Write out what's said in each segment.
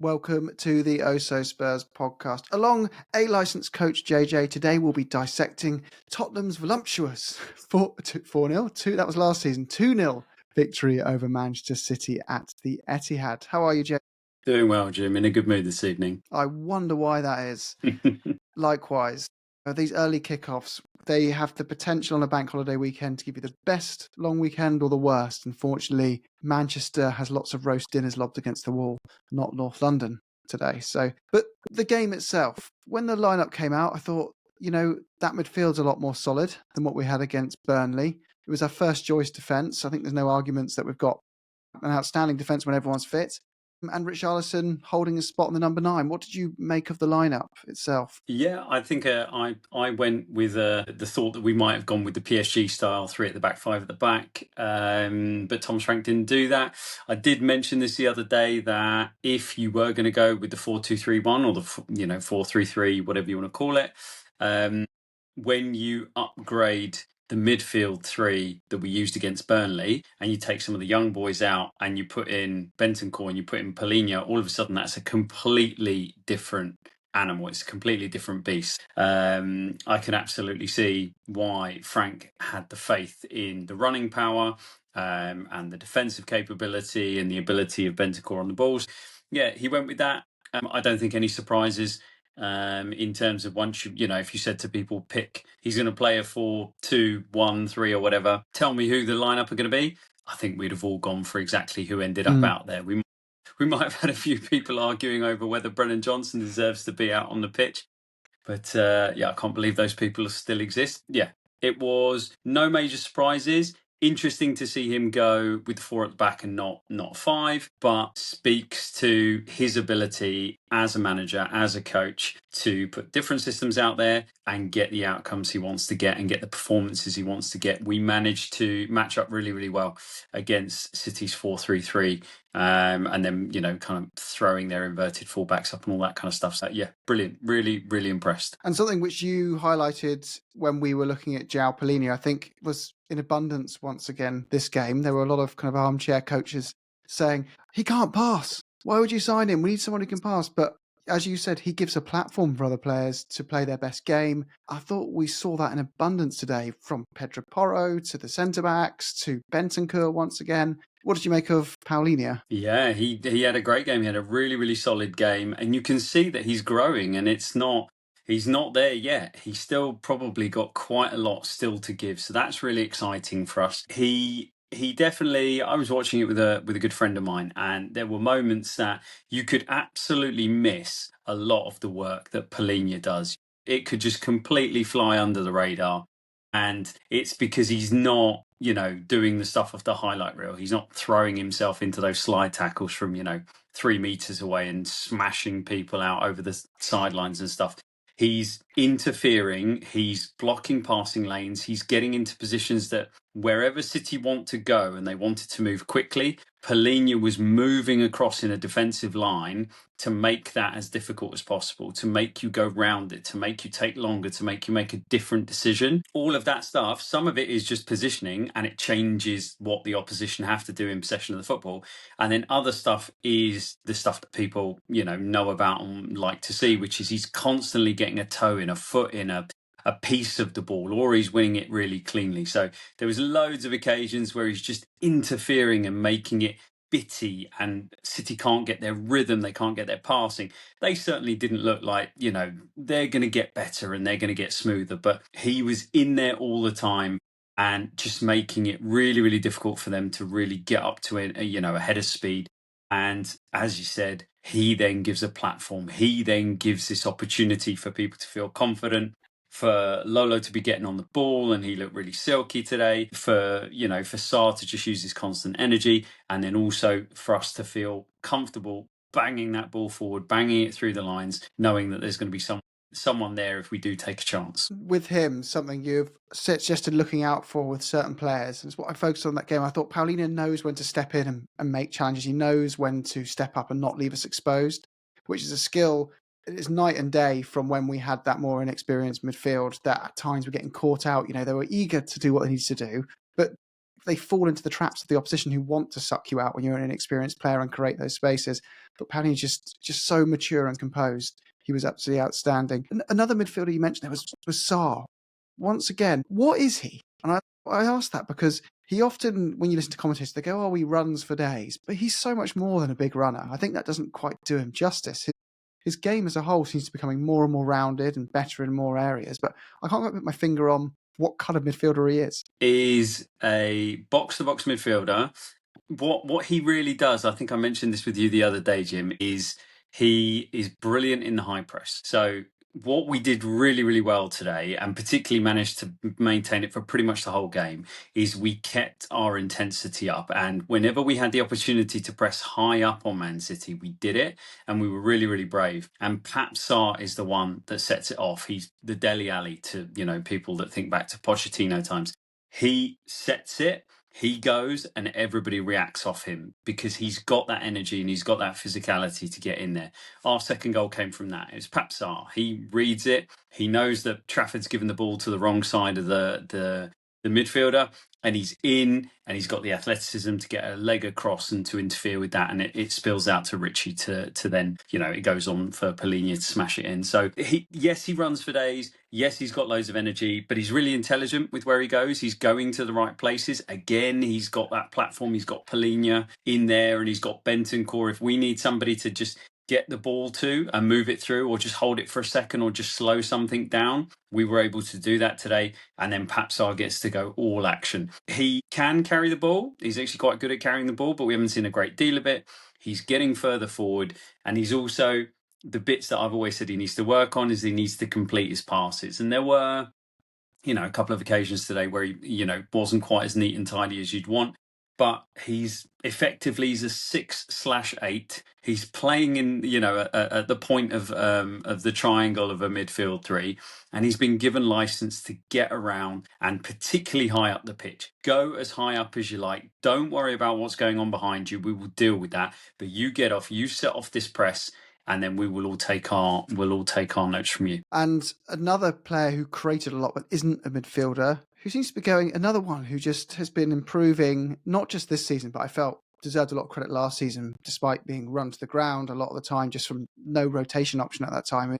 Welcome to the OhSoSpurs podcast. Along a licensed coach JJ, today we'll be dissecting Tottenham's voluptuous 4-0, that was last season, 2-0 victory over Manchester City at the Etihad. How are you, Jay? Doing well, Jim. In a good mood this evening. I wonder why that is. Likewise, these early kickoffs, they have the potential on a bank holiday weekend to give you the best long weekend or the worst. Unfortunately, Manchester has lots of roast dinners lobbed against the wall, not North London today. But the game itself, when the lineup came out, I thought, that midfield's a lot more solid than what we had against Burnley. It was our first choice defence. I think there's no arguments that we've got an outstanding defence when everyone's fit. And Richarlison holding his spot on the number 9. What did you make of the lineup itself? Yeah, I think I went with the thought that we might have gone with the PSG style, 3 at the back, 5 at the back. But Thomas Frank didn't do that. I did mention this the other day that if you were going to go with the 4-2-3-1 or the 4-3-3, whatever you want to call it, when you upgrade the midfield 3 that we used against Burnley, and you take some of the young boys out and you put in Bentancur and you put in Paulinha, all of a sudden that's a completely different animal. It's a completely different beast. I can absolutely see why Frank had the faith in the running power and the defensive capability and the ability of Bentancur on the balls. Yeah, he went with that. I don't think any surprises. In terms of once if you said to people, he's going to play a 4-2-1-3 or whatever, tell me who the lineup are going to be, I think we'd have all gone for exactly who ended up out there. We might have had a few people arguing over whether Brennan Johnson deserves to be out on the pitch, but I can't believe those people still exist. Yeah, it was no major surprises. Interesting to see him go with 4 at the back and not 5, but speaks to his ability as a manager, as a coach, to put different systems out there and get the outcomes he wants to get and get the performances he wants to get. We managed to match up really, really well against City's 4-3-3, and then, kind of throwing their inverted fullbacks up and all that kind of stuff. So, yeah, brilliant. Really, really impressed. And something which you highlighted when we were looking at João Paulinha, I think was in abundance once again this game. There were a lot of kind of armchair coaches saying, he can't pass. Why would you sign him? We need someone who can pass. But as you said, he gives a platform for other players to play their best game. I thought we saw that in abundance today, from Pedro Porro to the centre-backs to Bentancur once again. What did you make of Paulinha? Yeah, he had a great game. He had a really, really solid game. And you can see that he's growing, and he's not there yet. He's still probably got quite a lot still to give. So that's really exciting for us. He definitely, I was watching it with a good friend of mine, and there were moments that you could absolutely miss a lot of the work that Paulinha does. It could just completely fly under the radar. And it's because he's not, doing the stuff off the highlight reel. He's not throwing himself into those slide tackles from, 3 meters away and smashing people out over the sidelines and stuff. He's interfering, he's blocking passing lanes, he's getting into positions that wherever City want to go and they wanted to move quickly, Paulinha was moving across in a defensive line to make that as difficult as possible, to make you go round it, to make you take longer, to make you make a different decision. All of that stuff, some of it is just positioning and it changes what the opposition have to do in possession of the football. And then other stuff is the stuff that people, know about and like to see, which is he's constantly getting a toe in, a foot in, a piece of the ball, or he's winning it really cleanly. So there was loads of occasions where he's just interfering and making it bitty, and City can't get their rhythm, they can't get their passing. They certainly didn't look like, they're going to get better and they're going to get smoother, but he was in there all the time and just making it really, really difficult for them to really get up to a head of speed. And as you said, he then gives a platform. He then gives this opportunity for people to feel confident, for Lolo to be getting on the ball, and he looked really silky today, for Sarr to just use his constant energy, and then also for us to feel comfortable banging that ball forward, banging it through the lines, knowing that there's going to be someone there if we do take a chance. With him, something you've suggested looking out for with certain players, is what I focused on that game. I thought Paulinha knows when to step in and make challenges. He knows when to step up and not leave us exposed, which is a skill. It's night and day from when we had that more inexperienced midfield that at times were getting caught out. They were eager to do what they needed to do, but they fall into the traps of the opposition who want to suck you out when you're an inexperienced player and create those spaces. But Paulinha just so mature and composed. He was absolutely outstanding. And another midfielder you mentioned there was Sarr. Once again, what is he? And I asked that because he often, when you listen to commentators, they go, "Oh, he runs for days," but he's so much more than a big runner. I think that doesn't quite do him justice. His game as a whole seems to be becoming more and more rounded and better in more areas, but I can't quite put my finger on what kind of midfielder he is. Is a box-to-box midfielder. What he really does, I think I mentioned this with you the other day, Jim, is he is brilliant in the high press. So what we did really, really well today, and particularly managed to maintain it for pretty much the whole game, is we kept our intensity up. And whenever we had the opportunity to press high up on Man City, we did it, and we were really, really brave. And Sarr is the one that sets it off. He's the Dele Alli to, people that think back to Pochettino times. He sets it. He goes and everybody reacts off him because he's got that energy and he's got that physicality to get in there. Our second goal came from that. It was Sarr. He reads it. He knows that Trafford's given the ball to the wrong side of the midfielder, and he's in, and he's got the athleticism to get a leg across and to interfere with that, and it spills out to Richie to then, it goes on for Paulinha to smash it in. So he runs for days. Yes, he's got loads of energy, but he's really intelligent with where he goes. He's going to the right places. Again, he's got that platform. He's got Paulinha in there, and he's got Bentancur. If we need somebody to just get the ball to and move it through, or just hold it for a second, or just slow something down, we were able to do that today. And then Sarr gets to go all action. He can carry the ball. He's actually quite good at carrying the ball, but we haven't seen a great deal of it. He's getting further forward, and he's also, the bits that I've always said he needs to work on is he needs to complete his passes. And there were, a couple of occasions today where he, wasn't quite as neat and tidy as you'd want. But he's a 6/8. He's playing in, at the point of the triangle of a midfield three, and he's been given license to get around and particularly high up the pitch. Go as high up as you like. Don't worry about what's going on behind you. We will deal with that. But you get off. You set off this press, and then we'll all take our notes from you. And another player who created a lot but isn't a midfielder, who seems to be going, another one who just has been improving, not just this season, but I felt deserved a lot of credit last season, despite being run to the ground a lot of the time, just from no rotation option at that time.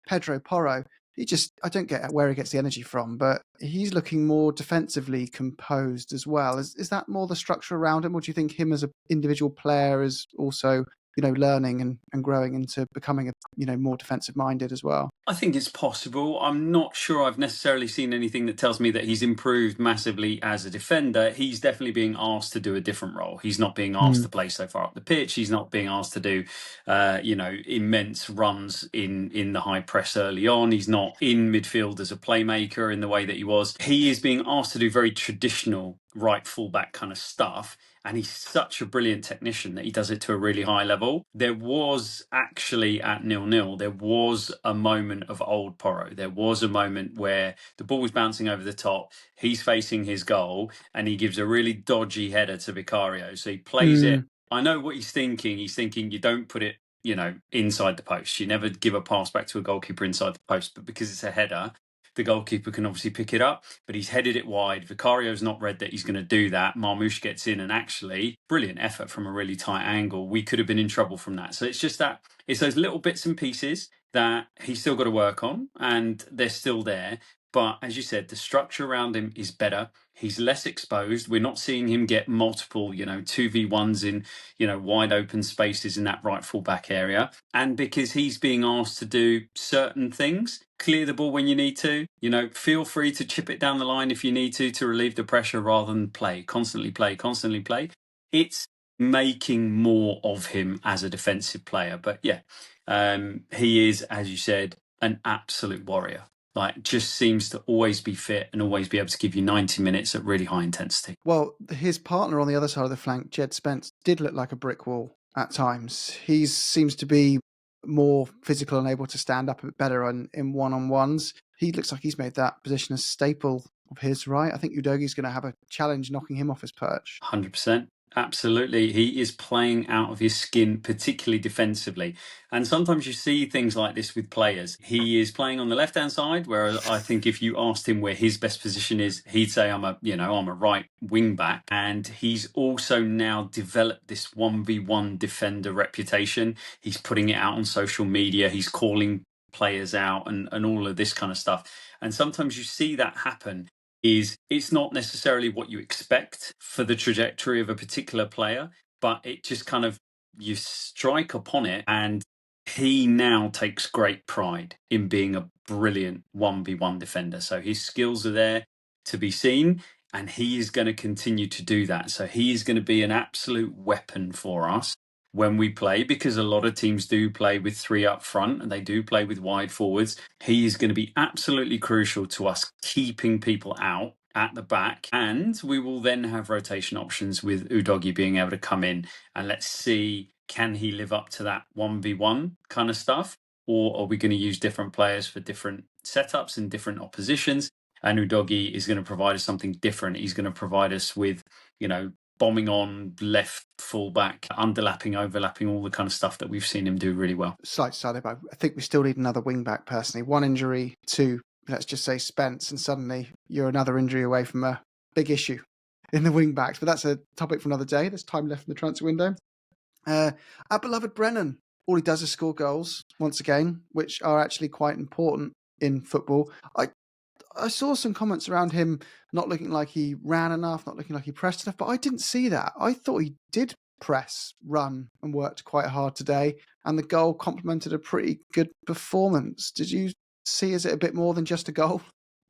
Pedro Porro, I don't get where he gets the energy from, but he's looking more defensively composed as well. Is that more the structure around him, or do you think him as an individual player is also learning and growing into becoming more defensive minded as well? I think it's possible. I'm not sure I've necessarily seen anything that tells me that he's improved massively as a defender. He's definitely being asked to do a different role. He's not being asked to play so far up the pitch. He's not being asked to do, immense runs in the high press early on. He's not in midfield as a playmaker in the way that he was. He is being asked to do very traditional right fullback kind of stuff. And he's such a brilliant technician that he does it to a really high level. There was actually at 0-0, there was a moment of old Porro. There was a moment where the ball was bouncing over the top. He's facing his goal and he gives a really dodgy header to Vicario. So he plays it. I know what he's thinking. He's thinking you don't put it, inside the post. You never give a pass back to a goalkeeper inside the post. But because it's a header, the goalkeeper can obviously pick it up, but he's headed it wide. Vicario's not read that he's going to do that. Marmoush gets in, and actually, brilliant effort from a really tight angle. We could have been in trouble from that. So it's just that, it's those little bits and pieces that he's still got to work on, and they're still there. But as you said, the structure around him is better. He's less exposed. We're not seeing him get multiple, 2v1s in, wide open spaces in that right full back area. And because he's being asked to do certain things, clear the ball when you need to, feel free to chip it down the line if you need to relieve the pressure rather than constantly play. It's making more of him as a defensive player. But yeah, he is, as you said, an absolute warrior. Like, just seems to always be fit and always be able to give you 90 minutes at really high intensity. Well, his partner on the other side of the flank, Jed Spence, did look like a brick wall at times. He seems to be more physical and able to stand up a bit better in one-on-ones. He looks like he's made that position a staple of his, right? I think Udogi's going to have a challenge knocking him off his perch. 100%. Absolutely. He is playing out of his skin, particularly defensively. And sometimes you see things like this with players. He is playing on the left-hand side, where I think if you asked him where his best position is, he'd say, I'm a right wing back. And he's also now developed this 1v1 defender reputation. He's putting it out on social media. He's calling players out and all of this kind of stuff. And sometimes you see that happen. It's not necessarily what you expect for the trajectory of a particular player, but it just kind of, you strike upon it, and he now takes great pride in being a brilliant 1v1 defender. So his skills are there to be seen, and he is going to continue to do that. So he is going to be an absolute weapon for us when we play, because a lot of teams do play with three up front and they do play with wide forwards. He is going to be absolutely crucial to us keeping people out at the back, and we will then have rotation options with Udogie being able to come in, and let's see, can he live up to that 1v1 kind of stuff, or are we going to use different players for different setups and different oppositions? And Udogie is going to provide us something different. He's going to provide us with, bombing on left fullback, underlapping, overlapping, all the kind of stuff that we've seen him do really well. Slight side, but I think we still need another wing back personally. One injury to, let's just say, Spence, and suddenly you're another injury away from a big issue in the wing backs. But that's a topic for another day. There's time left in the transfer window. Our beloved Brennan, all he does is score goals once again, which are actually quite important in football. I saw some comments around him not looking like he ran enough, not looking like he pressed enough, but I didn't see that. I thought he did press, run, and worked quite hard today, and the goal complemented a pretty good performance. Did you see, is it a bit more than just a goal?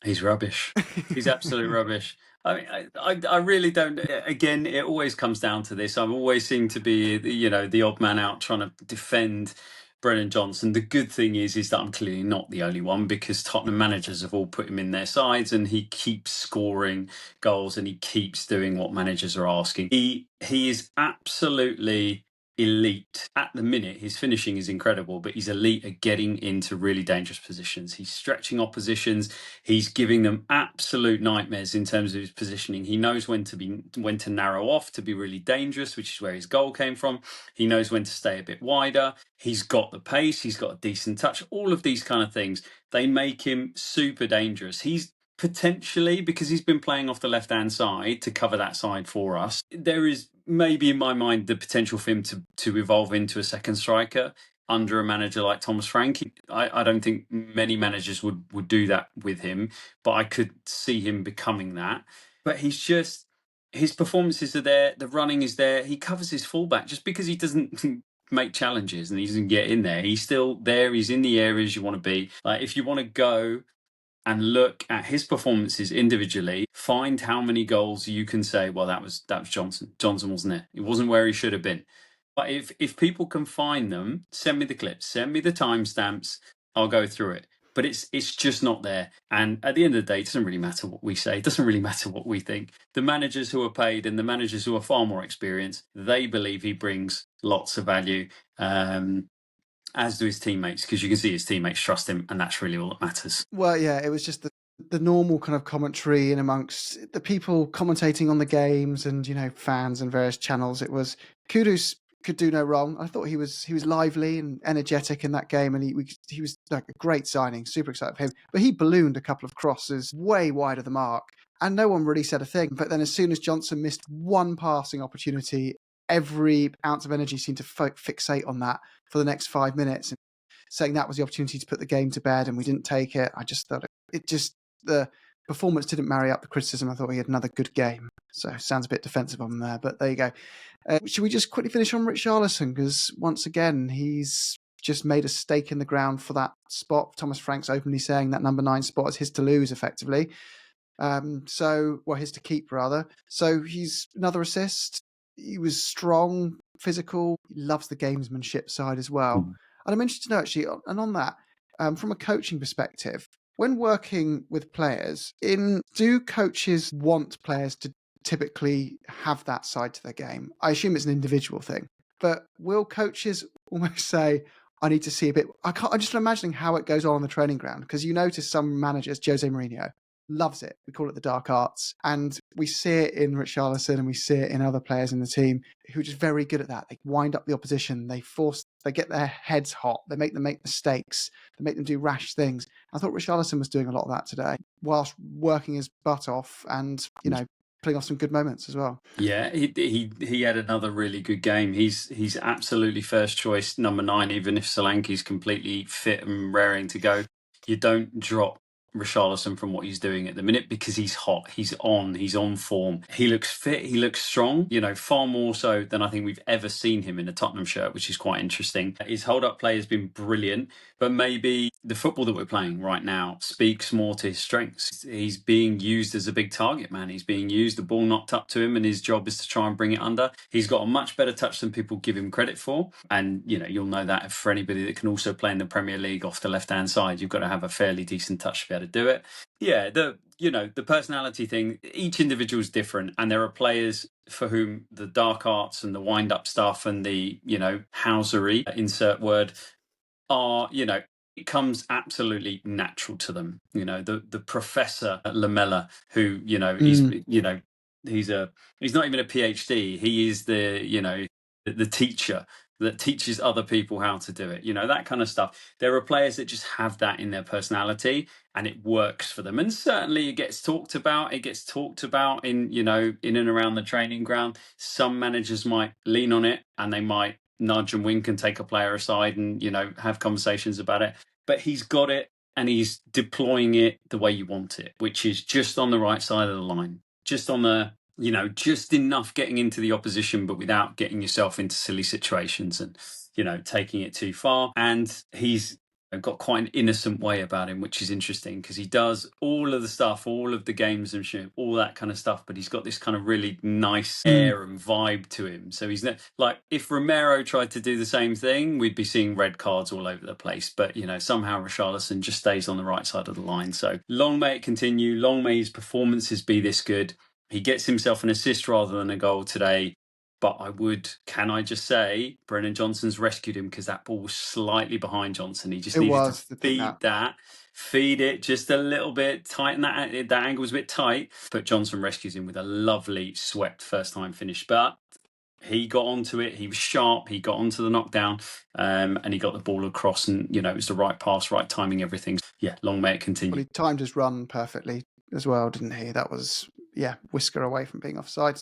He's rubbish. He's absolute rubbish. I mean, I really don't. Again, it always comes down to this. I always seem to be, the odd man out trying to defend Brennan Johnson. The good thing is that I'm clearly not the only one, because Tottenham managers have all put him in their sides, and he keeps scoring goals and he keeps doing what managers are asking. He is absolutely elite at the minute. His finishing is incredible, but he's elite at getting into really dangerous positions. He's stretching oppositions. He's giving them absolute nightmares in terms of his positioning. He knows when to narrow off to be really dangerous, which is where his goal came from. He knows when to stay a bit wider. He's got the pace. He's got a decent touch. All of these kind of things, they make him super dangerous. He's potentially, because he's been playing off the left-hand side to cover that side for us, there is maybe in my mind the potential for him to evolve into a second striker under a manager like Thomas Frank. I don't think many managers would do that with him, but I could see him becoming that. But his performances are there, the running is there, he covers his fullback. Just because he doesn't make challenges and he doesn't get in there, he's still there, he's in the areas you want to be. Like, if you want to go and look at his performances individually, find how many goals you can say, well, that was Johnson. Johnson wasn't there. It wasn't where he should have been. But if people can find them, send me the clips, send me the timestamps, I'll go through it. But it's just not there. And at the end of the day, it doesn't really matter what we say. It doesn't really matter what we think. The managers who are paid and the managers who are far more experienced, they believe he brings lots of value. As do his teammates, because you can see his teammates trust him, and that's really all that matters. Well, yeah, it was just the normal kind of commentary in amongst the people commentating on the games and, fans and various channels. It was Kudus could do no wrong. I thought he was lively and energetic in that game, and he was like a great signing. Super excited for him. But he ballooned a couple of crosses way wide of the mark, and no one really said a thing. But then as soon as Johnson missed one passing opportunity, every ounce of energy seemed to fixate on that for the next 5 minutes, and saying that was the opportunity to put the game to bed, and we didn't take it. I just thought the performance didn't marry up the criticism. I thought he had another good game. So sounds a bit defensive on there, but there you go. Should we just quickly finish on Richarlison? Because once again, he's just made a stake in the ground for that spot. Thomas Frank's openly saying that number 9 spot is his to lose, effectively. His to keep, rather. So he's another assist. He was strong, physical. He loves the gamesmanship side as well. Mm. And I'm interested to know, actually, and on that, from a coaching perspective, when working with players, do coaches want players to typically have that side to their game? I assume it's an individual thing, but will coaches almost say, I need to see a bit? I'm just imagining how it goes on the training ground, because you notice some managers, Jose Mourinho, loves it. We call it the dark arts. And we see it in Richarlison and we see it in other players in the team who are just very good at that. They wind up the opposition. They get their heads hot. They make them make mistakes. They make them do rash things. I thought Richarlison was doing a lot of that today whilst working his butt off and, pulling off some good moments as well. Yeah, he had another really good game. He's absolutely first choice number 9, even if Solanke's completely fit and raring to go. You don't drop Richarlison from what he's doing at the minute because he's hot, he's on form. He looks fit, he looks strong, far more so than I think we've ever seen him in a Tottenham shirt, which is quite interesting. His hold-up play has been brilliant, but maybe the football that we're playing right now speaks more to his strengths. He's being used as a big target man. He's being used, the ball knocked up to him, and his job is to try and bring it under. He's got a much better touch than people give him credit for, and you'll know that for anybody that can also play in the Premier League off the left-hand side, you've got to have a fairly decent touch to be able to do it. Yeah, the personality thing, each individual is different, and there are players for whom the dark arts and the wind-up stuff and the housery, insert word, are it comes absolutely natural to them. The Professor Lamella, who he's not even a PhD. He is the teacher that teaches other people how to do it. That kind of stuff. There are players that just have that in their personality, and it works for them. And certainly, it gets talked about. It gets talked about in in and around the training ground. Some managers might lean on it, and they might nudge and wink and take a player aside and have conversations about it. But he's got it, and he's deploying it the way you want it, which is just on the right side of the line, just on the just enough getting into the opposition, but without getting yourself into silly situations and taking it too far. And he's got quite an innocent way about him, which is interesting because he does all of the stuff, all of the gamesmanship, all that kind of stuff, but he's got this kind of really nice air and vibe to him. So he's not like, if Romero tried to do the same thing, we'd be seeing red cards all over the place. But somehow Richarlison just stays on the right side of the line. So long may it continue. Long may his performances be this good. He gets himself an assist rather than a goal today. But can I just say, Brennan Johnson's rescued him because that ball was slightly behind Johnson. He just needed to feed it just a little bit, tighten that angle was a bit tight. But Johnson rescues him with a lovely swept first-time finish. But he got onto it. He was sharp. He got onto the knockdown, and he got the ball across. And it was the right pass, right timing, everything. Yeah, long may it continue. Well, he timed his run perfectly as well, didn't he? That was whisker away from being offside.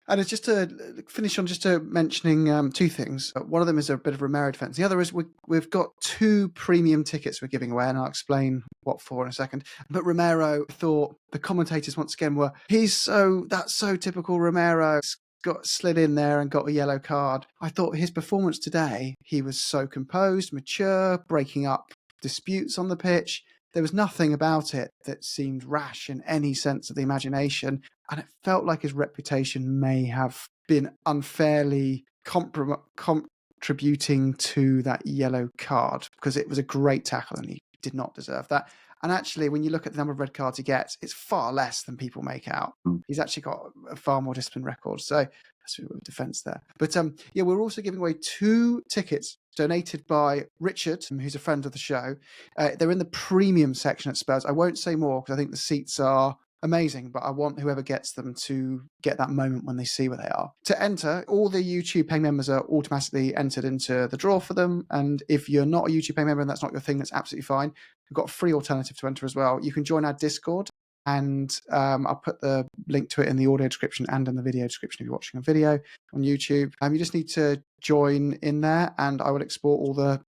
And it's just to finish on mentioning 2 things. One of them is a bit of Romero defense. The other is we've got 2 premium tickets we're giving away, and I'll explain what for in a second. But Romero, thought the commentators once again were, that's so typical Romero. Got slid in there and got a yellow card. I thought his performance today, he was so composed, mature, breaking up disputes on the pitch. There was nothing about it that seemed rash in any sense of the imagination. And it felt like his reputation may have been unfairly contributing to that yellow card, because it was a great tackle and he did not deserve that. And actually, when you look at the number of red cards he gets, it's far less than people make out. He's actually got a far more disciplined record. So that's a bit of defence there. But we're also giving away 2 tickets donated by Richard, who's a friend of the show. They're in the premium section at Spurs. I won't say more because I think the seats are amazing, but I want whoever gets them to get that moment when they see where they are. To enter, all the YouTube paying members are automatically entered into the draw for them. And if you're not a YouTube paying member and that's not your thing, that's absolutely fine. We've got a free alternative to enter as well. You can join our Discord, and I'll put the link to it in the audio description and in the video description if you're watching a video on YouTube. You just need to join in there, and I will export all the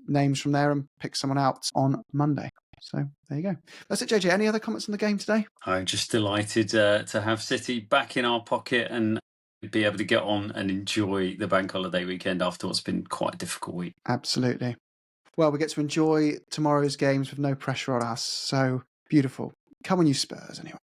names from there and pick someone out on Monday. So there you go. That's it, JJ. Any other comments on the game today? I'm just delighted to have City back in our pocket and be able to get on and enjoy the bank holiday weekend after what's been quite a difficult week. Absolutely. Well, we get to enjoy tomorrow's games with no pressure on us. So beautiful. Come on, you Spurs, anyway.